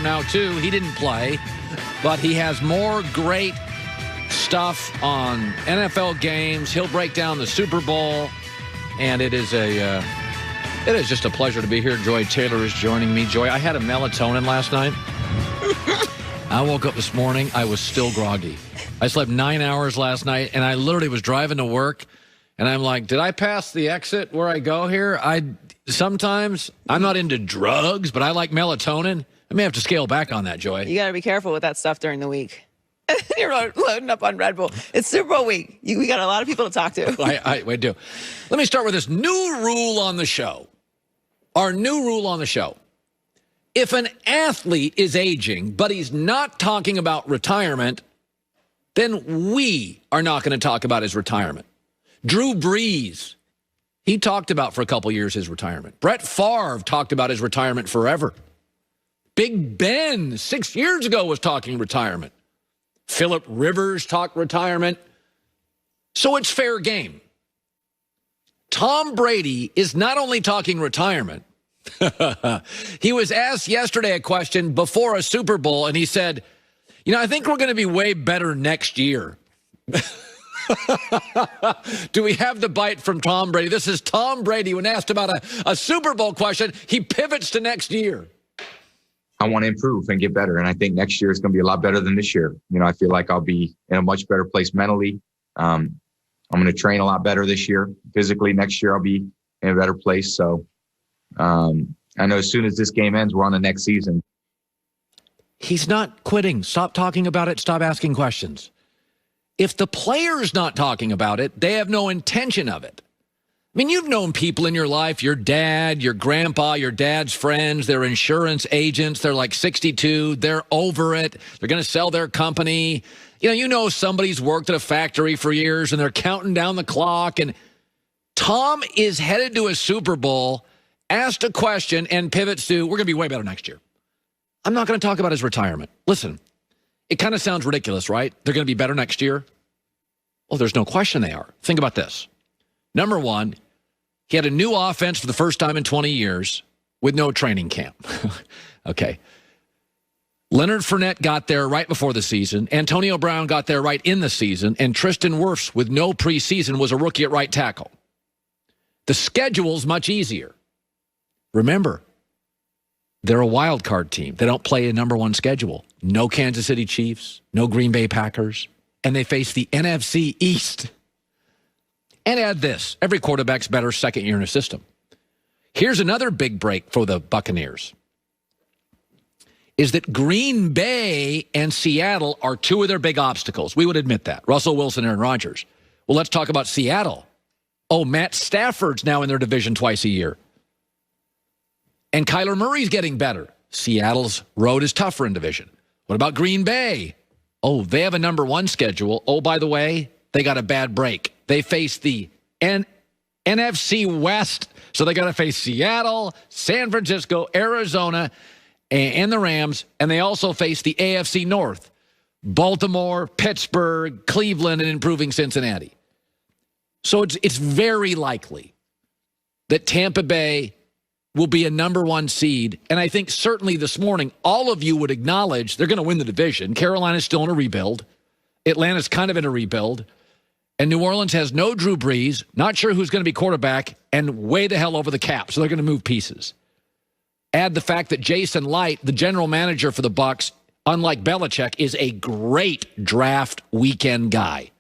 now, too. He didn't play, but he has more great stuff on NFL games. He'll break down the Super Bowl, and it is just a pleasure to be here. Joy Taylor is joining me. Joy, I had a melatonin last night. I woke up this morning. I was still groggy. I slept 9 hours last night, and I literally was driving to work, and I'm like, did I pass the exit where I go here? Sometimes I'm not into drugs, but I like melatonin. I may have to scale back on that, Joy. You got to be careful with that stuff during the week. You're loading up on Red Bull. It's Super Bowl week. We got a lot of people to talk to. We do. Let me start with this new rule on the show. Our new rule on the show. If an athlete is aging, but he's not talking about retirement, then we are not going to talk about his retirement. Drew Brees, he talked about for a couple years his retirement. Brett Favre talked about his retirement forever. Big Ben, 6 years ago, was talking retirement. Phillip Rivers talked retirement. So it's fair game. Tom Brady is not only talking retirement. He was asked yesterday a question before a Super Bowl, and he said, I think we're going to be way better next year. Do we have the bite from Tom Brady? This is Tom Brady. When asked about a Super Bowl question, he pivots to next year. I want to improve and get better. And I think next year is going to be a lot better than this year. I feel like I'll be in a much better place mentally. I'm going to train a lot better this year. Physically, next year I'll be in a better place. So I know as soon as this game ends, we're on the next season. He's not quitting. Stop talking about it. Stop asking questions. If the player's not talking about it, they have no intention of it. I mean, you've known people in your life, your dad, your grandpa, your dad's friends, they're insurance agents. They're like 62. They're over it. They're going to sell their company. You know somebody's worked at a factory for years and they're counting down the clock. And Tom is headed to a Super Bowl, asked a question, and pivots to, we're going to be way better next year. I'm not going to talk about his retirement. Listen, it kind of sounds ridiculous, right? They're going to be better next year. Well, there's no question they are. Think about this. Number one, he had a new offense for the first time in 20 years with no training camp. Okay. Leonard Fournette got there right before the season. Antonio Brown got there right in the season. And Tristan Wirfs, with no preseason, was a rookie at right tackle. The schedule's much easier. Remember, they're a wild card team. They don't play a number one schedule. No Kansas City Chiefs, no Green Bay Packers, and they face the NFC East. And add this, every quarterback's better second year in a system. Here's another big break for the Buccaneers, is that Green Bay and Seattle are two of their big obstacles. We would admit that. Russell Wilson, Aaron Rodgers. Well, let's talk about Seattle. Oh, Matt Stafford's now in their division twice a year. And Kyler Murray's getting better. Seattle's road is tougher in division. What about Green Bay? Oh, they have a number one schedule. Oh, by the way, they got a bad break. They face the NFC West, so they got to face Seattle, San Francisco, Arizona, and the Rams, and they also face the AFC North, Baltimore, Pittsburgh, Cleveland, and improving Cincinnati. So it's very likely that Tampa Bay will be a number one seed, and I think certainly this morning all of you would acknowledge they're going to win the division. Carolina's still in a rebuild. Atlanta's kind of in a rebuild. And New Orleans has no Drew Brees, not sure who's going to be quarterback, and way the hell over the cap, so they're going to move pieces. Add the fact that Jason Light, the general manager for the Bucs, unlike Belichick, is a great draft weekend guy.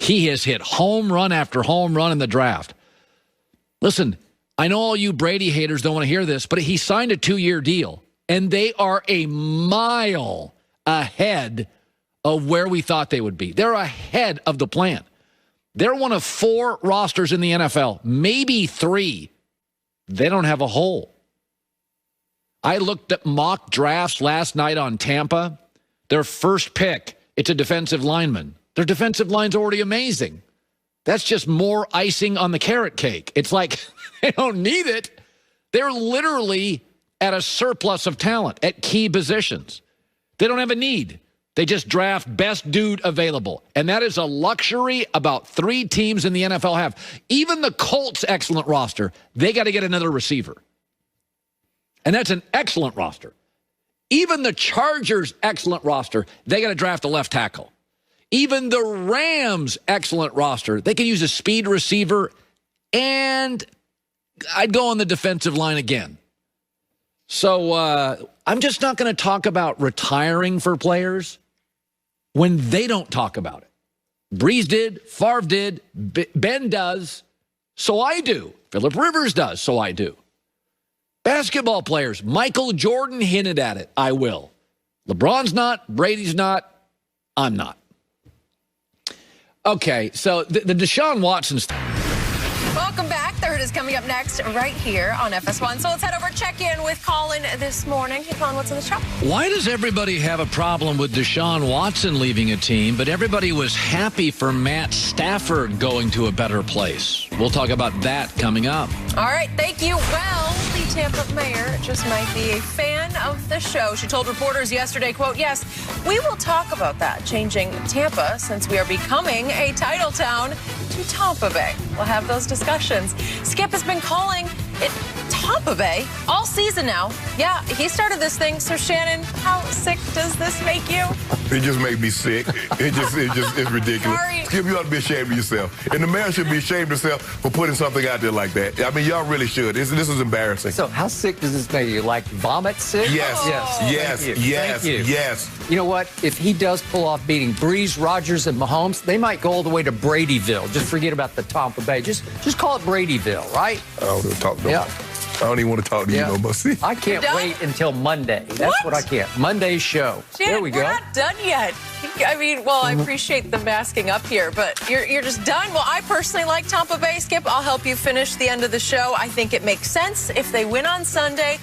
He has hit home run after home run in the draft. Listen, I know all you Brady haters don't want to hear this, but he signed a 2-year deal, and they are a mile ahead of where we thought they would be. They're ahead of the plan. They're one of 4 rosters in the NFL, maybe 3. They don't have a hole. I looked at mock drafts last night on Tampa. Their first pick, it's a defensive lineman. Their defensive line's already amazing. That's just more icing on the carrot cake. It's like they don't need it. They're literally at a surplus of talent at key positions. They don't have a need. They just draft best dude available. And that is a luxury about 3 teams in the NFL have. Even the Colts' excellent roster, they got to get another receiver. And that's an excellent roster. Even the Chargers, excellent roster. They got to draft a left tackle. Even the Rams, excellent roster. They could use a speed receiver, and I'd go on the defensive line again. So I'm just not going to talk about retiring for players when they don't talk about it. Breeze did, Favre did, Ben does, so I do. Phillip Rivers does, so I do. Basketball players, Michael Jordan hinted at it, I will. LeBron's not, Brady's not, I'm not. Okay, so the Deshaun Watson stuff. Welcome back. Third is coming up next right here on FS1. So let's head over, check in with Colin this morning. Hey, Colin, what's in the shop? Why does everybody have a problem with Deshaun Watson leaving a team, but everybody was happy for Matt Stafford going to a better place? We'll talk about that coming up. All right, thank you. Well, the Tampa mayor just might be a fan of the show. She told reporters yesterday, quote, yes, we will talk about that, changing Tampa since we are becoming a title town to Tampa Bay. We'll have those discussions. Skip has been calling it Tampa Bay all season now. Yeah, he started this thing. So, Shannon, how sick does this make you? It just made me sick. It's ridiculous. Sorry. Skip, you ought to be ashamed of yourself. And the mayor should be ashamed of himself for putting something out there like that. I mean, y'all really should. This is embarrassing. So how sick does this make you? Like vomit sick? Yes, Oh. yes, Thank you. yes, Thank you. yes. You know what? If he does pull off beating Breeze, Rodgers, and Mahomes, they might go all the way to Bradyville. Just forget about the Tampa Bay. Just call it Bradyville, right? I don't even talk no Yeah. more. I don't even want to talk to you no more. See? I can't Done? wait until Monday. That's what I can't. Monday's show. Shannon, There we go. We're not done yet. I mean, well, I appreciate the masking up here, but you're just done. Well, I personally like Tampa Bay. Skip, I'll help you finish the end of the show. I think it makes sense if they win on Sunday.